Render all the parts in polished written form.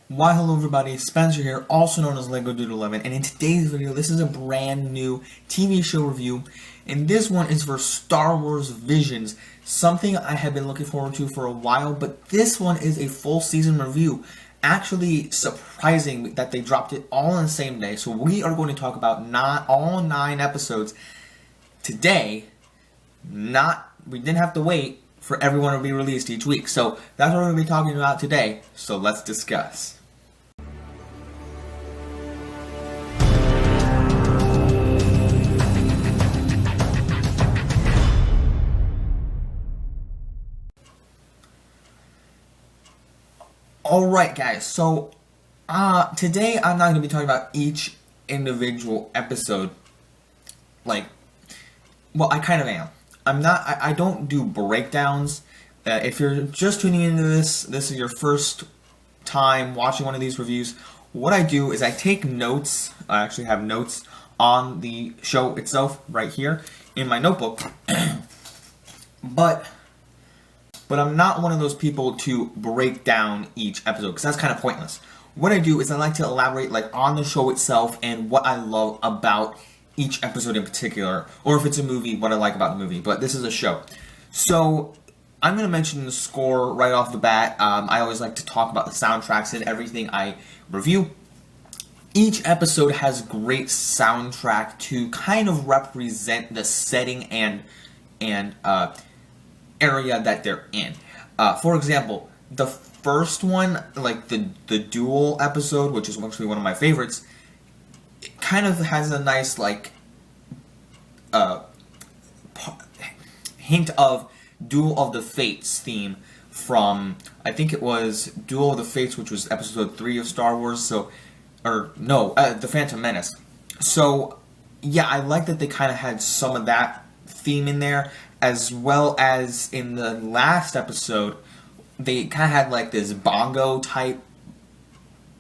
Why hello everybody, Spencer here, also known as Lego Dude 11, and in today's video, this is a brand new TV show review, and this one is for Star Wars Visions, something I have been looking forward to for a while, but this one is a full season review. Actually surprising that they dropped it all on the same day, so we are going to talk about all 9 episodes today. We didn't have to wait for everyone to be released each week, so that's what we're going to be talking about today, so let's discuss. Alright guys, so today I'm not going to be talking about each individual episode, well, I kind of am. I don't do breakdowns. If you're just tuning into this is your first time watching one of these reviews, what I do is I take notes. I actually have notes on the show itself right here in my notebook, but I'm not one of those people to break down each episode, because that's kind of pointless. What I do is I like to elaborate on the show itself and what I love about each episode in particular, or if it's a movie, what I like about the movie, but this is a show. So I'm going to mention the score right off the bat. I always like to talk about the soundtracks and everything I review. Each episode has great soundtrack to kind of represent the setting and area that they're in. For example, the first one, the duel episode, which is actually one of my favorites, it kind of has a nice hint of Duel of the Fates theme from, I think it was Duel of the Fates, which was episode 3 of Star Wars, The Phantom Menace. So yeah, I like that they kind of had some of that theme in there, as well as in the last episode, they kind of had this bongo type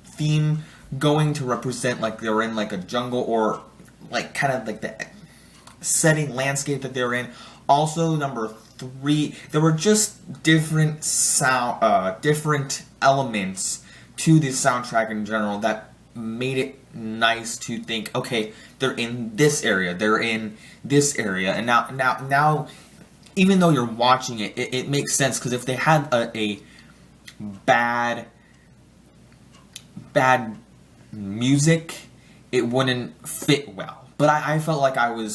theme going to represent they're in a jungle, or the setting landscape that they're in. Also, number 3, there were just different different elements to the soundtrack in general that made it nice to think, okay, they're in this area, and now even though you're watching it, it makes sense, because if they had a bad music, it wouldn't fit well. But I felt like I could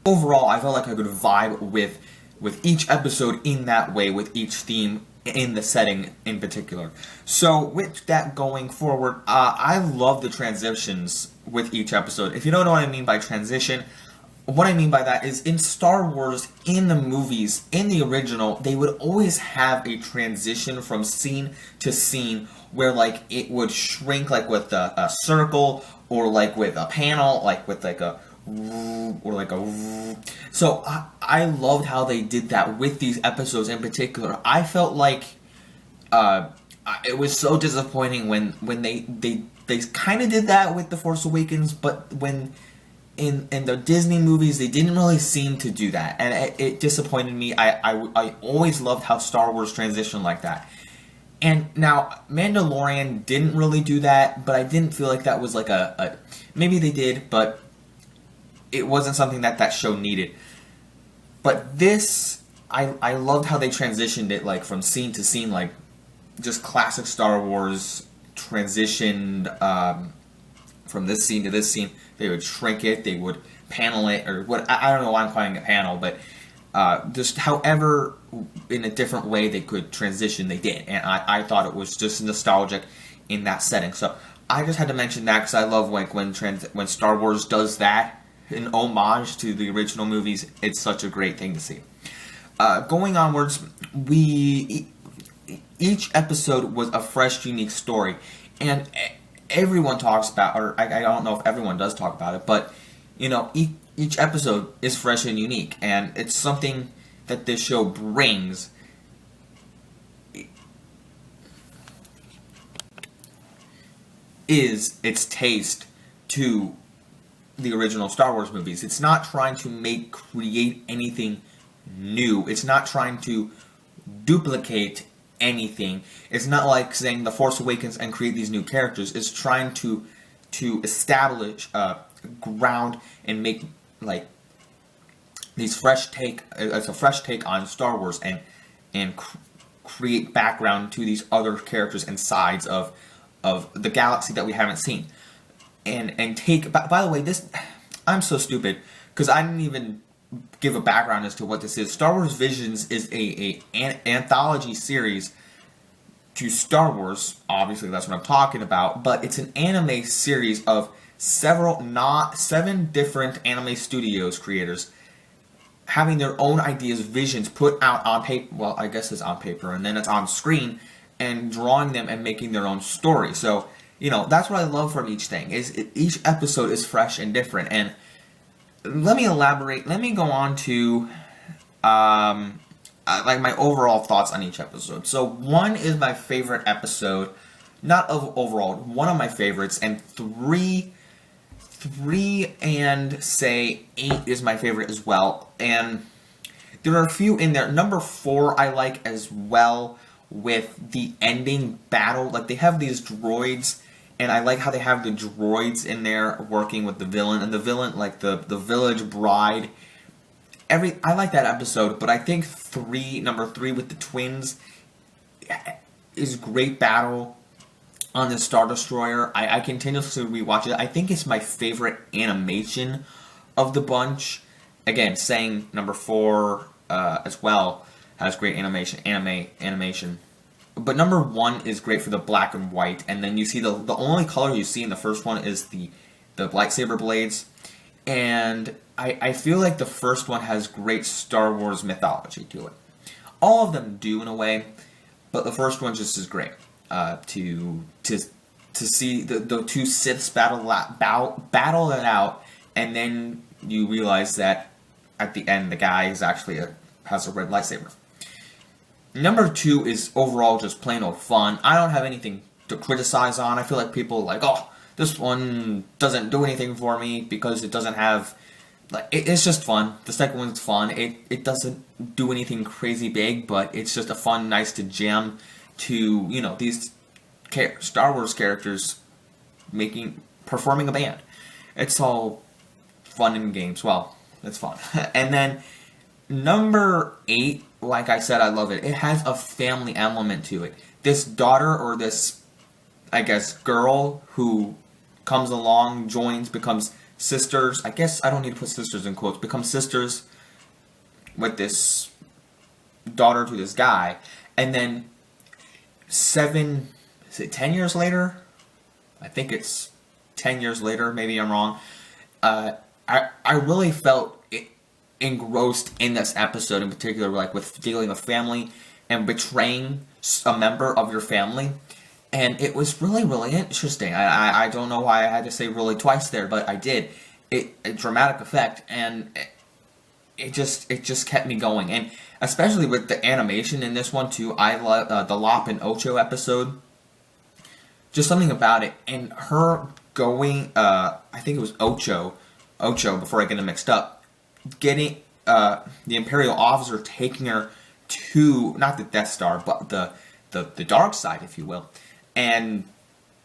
vibe with each episode in that way, with each theme in the setting in particular. So with that going forward, I love the transitions with each episode. If you don't know what I mean by transition, what I mean by that is, in Star Wars, in the movies, in the original, they would always have a transition from scene to scene where it would shrink with a circle, or with a panel, with a so I loved how they did that with these episodes in particular. I felt it was so disappointing when they kind of did that with The Force Awakens, but when in the Disney movies, they didn't really seem to do that, and it disappointed me. I always loved how Star Wars transitioned like that. And now, Mandalorian didn't really do that, but I didn't feel like that was maybe they did, but it wasn't something that show needed. But this, I loved how they transitioned it, from scene to scene, just classic Star Wars transitioned from this scene to this scene. They would shrink it, they would panel it, or what, I don't know why I'm calling it panel, but just however, in a different way they could transition, they did. And I thought it was just nostalgic in that setting. So I just had to mention that, because I love when Star Wars does that, an homage to the original movies. It's such a great thing to see. Going onwards, each episode was a fresh, unique story, and everyone talks about, or I don't know if everyone does talk about it, but each episode is fresh and unique, and it's something that this show brings. Is its taste to the original Star Wars movies. It's not trying to create anything new. It's not trying to duplicate anything. It's not like saying The Force Awakens and create these new characters. It's trying to establish ground and make like these fresh take. It's a fresh take on Star Wars and create background to these other characters and sides of the galaxy that we haven't seen. And take, by the way, this, I'm so stupid because I didn't even give a background as to what this is. Star Wars Visions is an anthology series to Star Wars. Obviously, that's what I'm talking about. But it's an anime series of seven different anime studios creators having their own ideas, visions put out on paper. Well, I guess it's on paper, and then it's on screen, and drawing them and making their own story. So, that's what I love from each thing. Each episode is fresh and different. And let me elaborate. Let me go on to like my overall thoughts on each episode. So 1 is my favorite episode, not of overall, one of my favorites, and 3 and say 8 is my favorite as well. And there are a few in there. Number 4 I like as well, with the ending battle. Like, they have these droids, and I like how they have the droids in there working with the villain, and the villain, like the village bride. I like that episode, but I think number 3 with the twins is great battle on the Star Destroyer. I continuously rewatch it. I think it's my favorite animation of the bunch. Again, saying number 4 as well has great animation. But number 1 is great for the black and white, and then you see the only color you see in the first one is the lightsaber blades. And I feel like the first one has great Star Wars mythology to it. All of them do in a way, but the first one just is great. To see the two Siths battle it out, and then you realize that at the end the guy is actually has a red lightsaber. Number 2 is overall just plain old fun. I don't have anything to criticize on. I feel like people are like, oh, this one doesn't do anything for me because it doesn't have, like, it's just fun. The second one's fun. It doesn't do anything crazy big, but it's just a fun, nice to jam to, these Star Wars characters performing a band. It's all fun in games. Well, it's fun. And then number 8, like I said, I love it. It has a family element to it. This daughter, or this, I guess, girl who comes along, joins, becomes sisters. I guess I don't need to put sisters in quotes. Becomes sisters with this daughter to this guy. And then 10 years later? I think it's 10 years later. Maybe I'm wrong. I really felt engrossed in this episode in particular, like with dealing with family and betraying a member of your family. And it was really, really interesting. I don't know why I had to say really twice there, but I did. A dramatic effect, and it just kept me going. And especially with the animation in this one too. I love the Lop and Ocho episode. Just something about it, and her going. I think it was Ocho before I get them mixed up. Getting the Imperial officer taking her to not the Death Star, but the dark side, if you will, and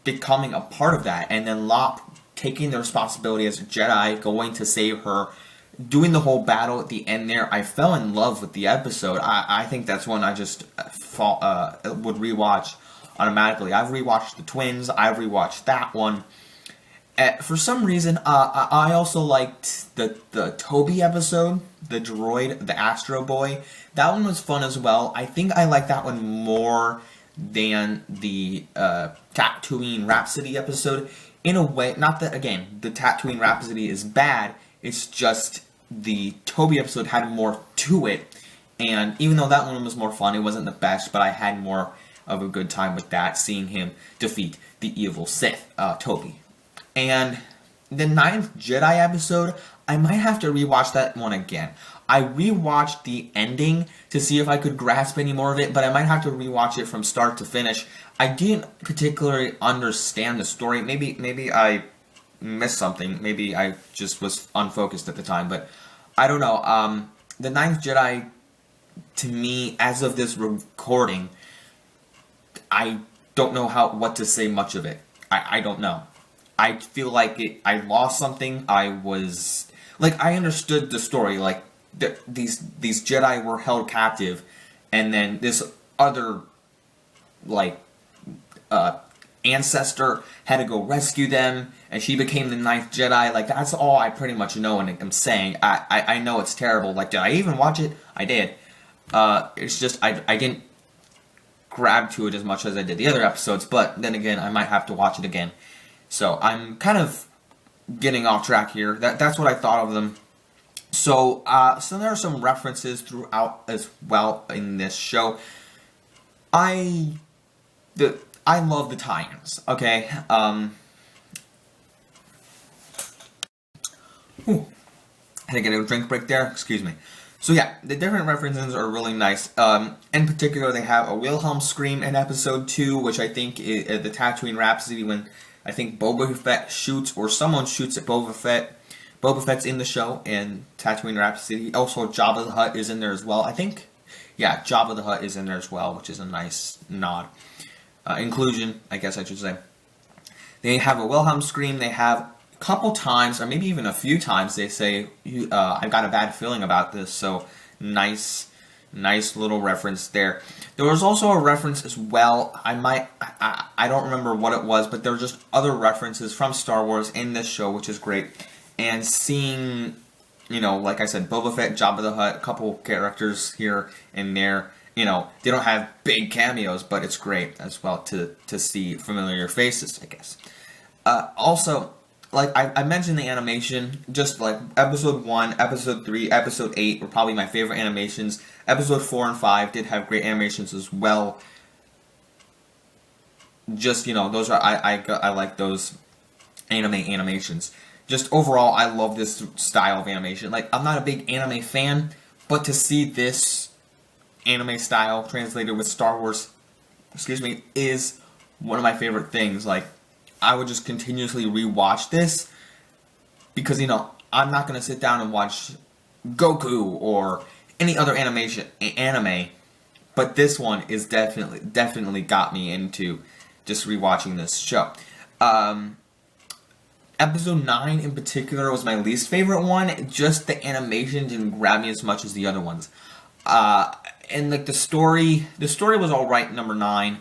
becoming a part of that, and then Lop taking the responsibility as a Jedi, going to save her, doing the whole battle at the end there. I fell in love with the episode. I think that's one I just would rewatch automatically. I've rewatched the twins. I've rewatched that one. For some reason, I also liked the Toby episode, the droid, the Astro Boy. That one was fun as well. I think I like that one more than the Tatooine Rhapsody episode. In a way, not that, again, the Tatooine Rhapsody is bad, it's just the Toby episode had more to it. And even though that one was more fun, it wasn't the best, but I had more of a good time with that, seeing him defeat the evil Sith, Toby. And the 9th Jedi episode, I might have to rewatch that one again. I rewatched the ending to see if I could grasp any more of it, but I might have to rewatch it from start to finish. I didn't particularly understand the story. Maybe I missed something. Maybe I just was unfocused at the time, but I don't know. The 9th Jedi, to me, as of this recording, I don't know what to say much of it. I don't know. I feel like I lost something. I was like, I understood the story. Like, these Jedi were held captive, and then this other, like, ancestor had to go rescue them, and she became the ninth Jedi. Like, that's all I pretty much know, and I'm saying I know it's terrible. Like, did I even watch it? I did. It's just I didn't grab to it as much as I did the other episodes, but then again, I might have to watch it again. So I'm kind of getting off track here. That's what I thought of them. So there are some references throughout as well in this show. I love the tie-ins. Okay. Had to get a drink break there. Excuse me. So yeah, the different references are really nice. In particular, they have a Wilhelm scream in episode 2, which I think is the Tatooine Rhapsody, when I think Boba Fett shoots, or someone shoots at Boba Fett. Boba Fett's in the show, and Tatooine Rhapsody. Also, Jabba the Hutt is in there as well. I think, yeah, Jabba the Hutt is in there as well, which is a nice nod. Inclusion, I guess I should say. They have a Wilhelm scream. They have couple times, or maybe even a few times, they say, I've got a bad feeling about this, so nice little reference there. There was also a reference as well, I don't remember what it was, but there were just other references from Star Wars in this show, which is great. And seeing, like I said, Boba Fett, Jabba the Hutt, a couple characters here and there, they don't have big cameos, but it's great as well to see familiar faces, I guess. Also, like I mentioned the animation, just like episode 1, episode 3, episode 8 were probably my favorite animations. Episode 4 and 5 did have great animations as well. Just, those are, I like those animations. Just overall, I love this style of animation. Like, I'm not a big anime fan, but to see this anime style translated with Star Wars, is one of my favorite things. Like, I would just continuously rewatch this because, I'm not going to sit down and watch Goku or any other anime, but this one is definitely got me into just rewatching this show. Episode 9 in particular was my least favorite one. Just the animation didn't grab me as much as the other ones. And like the story was alright, number 9.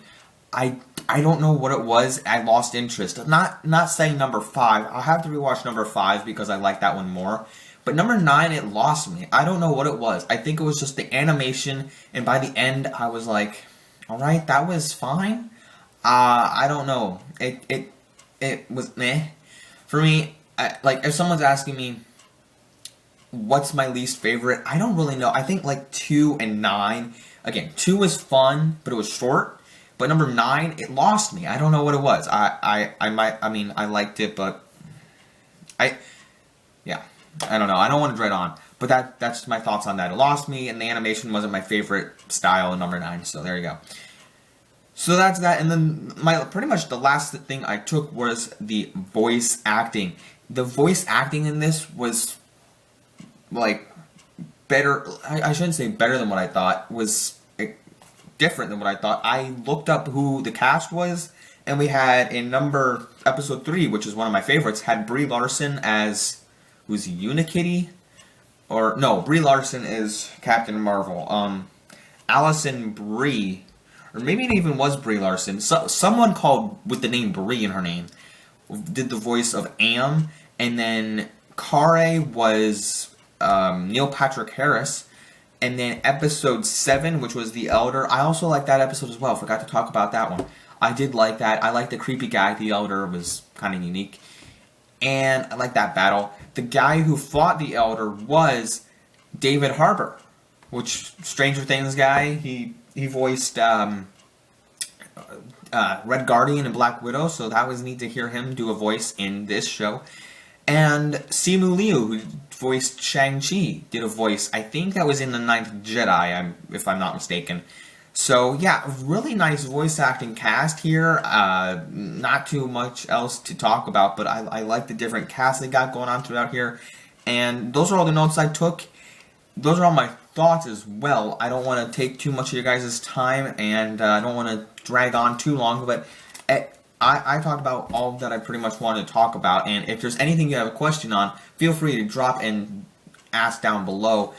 I don't know what it was. I lost interest. Not saying number 5. I'll have to rewatch number 5 because I like that one more. But number 9, it lost me. I don't know what it was. I think it was just the animation, and by the end, I was like, alright, that was fine. I don't know. It was meh. For me, if someone's asking me, what's my least favorite? I don't really know. I think like 2 and 9. Again, 2 was fun, but it was short. But number 9, it lost me. I don't know what it was. I liked it, but I don't know. I don't want to dread on. But that's my thoughts on that. It lost me, and the animation wasn't my favorite style in number 9. So there you go. So that's that. And then pretty much the last thing I took was the voice acting. The voice acting in this was like better. I shouldn't say better than what I thought. Was different than what I thought. I looked up who the cast was, and we had episode 3, which is one of my favorites, had Brie Larson as, who's Unikitty? Or, no, Brie Larson is Captain Marvel. Alison Brie, or maybe it even was Brie Larson, someone called with the name Brie in her name, did the voice of Am, and then Kare was Neil Patrick Harris. And then episode 7, which was The Elder, I also like that episode as well. Forgot to talk about that one. I did like that. I like the creepy guy. The Elder was kind of unique. And I like that battle. The guy who fought The Elder was David Harbour, which, Stranger Things guy. He voiced Red Guardian and Black Widow, so that was neat to hear him do a voice in this show. And Simu Liu, who voiced Shang-Chi, did a voice. I think that was in The Ninth Jedi, if I'm not mistaken. So, yeah, really nice voice acting cast here. Not too much else to talk about, but I like the different casts they got going on throughout here. And those are all the notes I took. those are all my thoughts as well. I don't want to take too much of your guys' time, and I don't want to drag on too long, but I talked about all that I pretty much wanted to talk about, and if there's anything you have a question on, feel free to drop and ask down below.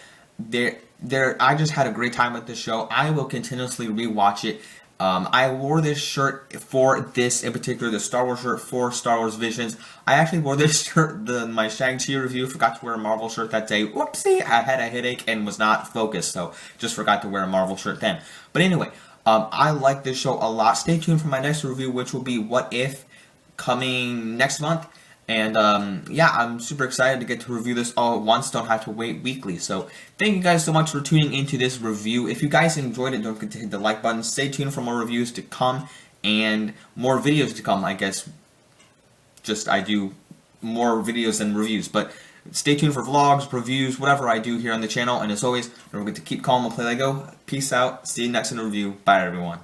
I just had a great time with this show. I will continuously rewatch it. I wore this shirt for this in particular, the Star Wars shirt for Star Wars Visions. I actually wore this shirt, my Shang-Chi review, forgot to wear a Marvel shirt that day. Whoopsie, I had a headache and was not focused, so just forgot to wear a Marvel shirt then. But anyway, I like this show a lot. Stay tuned for my next review, which will be What If, coming next month. And yeah, I'm super excited to get to review this all at once. Don't have to wait weekly. So thank you guys so much for tuning into this review. If you guys enjoyed it, don't forget to hit the like button. Stay tuned for more reviews to come and more videos to come. I guess just I do more videos than reviews. But stay tuned for vlogs, reviews, whatever I do here on the channel. And as always, don't forget to keep calm and play Lego. Peace out. See you next in the review. Bye, everyone.